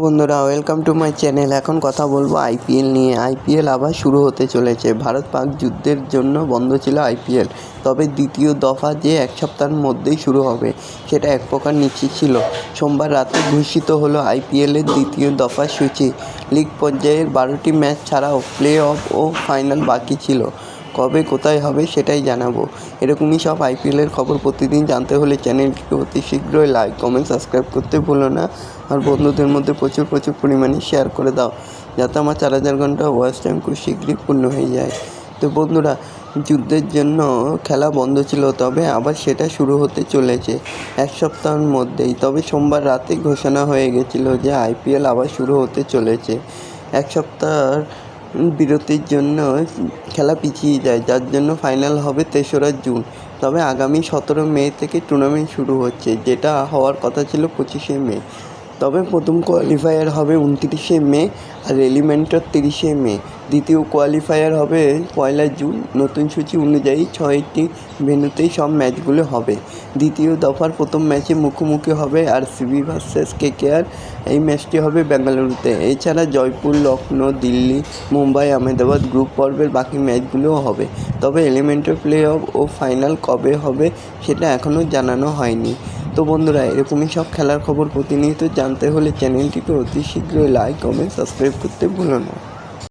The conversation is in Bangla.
বন্ধুরা, ওয়েলকাম টু মাই চ্যানেল। এখন কথা বলবো আইপিএল নিয়ে। আইপিএল আবার শুরু হতে চলেছে। ভারত পাক যুদ্ধের জন্য বন্ধ ছিল আইপিএল, তবে দ্বিতীয় দফা যে এক সপ্তাহের মধ্যেই শুরু হবে সেটা এক প্রকার নিশ্চিত ছিল। সোমবার রাতে ঘোষিত হলো আইপিএলের দ্বিতীয় দফার সূচি। লিগ পর্যায়ের 12টি ম্যাচ ছাড়াও প্লে অফ ও ফাইনাল বাকি ছিল। কবে কোথায় হবে সেটাই জানাবো। এরকমই সব আইপিএলের খবর প্রতিদিন জানতে হলে চ্যানেলটিকে অতি শীঘ্রই লাইক, কমেন্ট, সাবস্ক্রাইব করতে ভুলো না। আর বন্ধুদের মধ্যে প্রচুর পরিমাণে শেয়ার করে দাও, যাতে আমার 4000 ঘন্টা ওয়াচ টাইম খুব শীঘ্রই পূর্ণ হয়ে যায়। তো বন্ধুরা, যুদ্ধের জন্য খেলা বন্ধ ছিল, তবে আবার সেটা শুরু হতে চলেছে এক সপ্তাহের মধ্যেই। তবে সোমবার রাতে ঘোষণা হয়ে গেছিলো যে আইপিএল আবার শুরু হতে চলেছে। এক সপ্তাহের বিরতির জন্য খেলা পিছিয়ে যায়, যার জন্য ফাইনাল হবে 3রা জুন। তবে আগামী 17 মে থেকে টুর্নামেন্ট শুরু হচ্ছে, যেটা হওয়ার কথা ছিল 25শে মে। তবে প্রথম কোয়ালিফায়ার হবে 29শে মে আর এলিমেন্টার 30শে মে। দ্বিতীয় কোয়ালিফায়ার হবে 1 জুন। নতুন সূচি অনুযায়ী 6টি ভেন্যুতেই সব ম্যাচগুলো হবে। দ্বিতীয় দফার প্রথম ম্যাচে মুখোমুখি হবে আরসিবি ভার্সেস কেকেআর। এই ম্যাচটি হবে বেঙ্গালুরুতে। এছাড়া জয়পুর, লখনৌ, দিল্লি, মুম্বাই, আহমেদাবাদ গ্রুপ পর্বের বাকি ম্যাচগুলোও হবে। তবে Elementor play of O final কবে হবে সেটা এখনও জানানো হয়নি। তো বন্ধুরা, এরকমই সব খেলার খবর প্রতিনিয়ত জানতে হলে চ্যানেলটিকে অতি শীঘ্রই লাইক, কমেন্ট, সাবস্ক্রাইব করতে ভুলো না।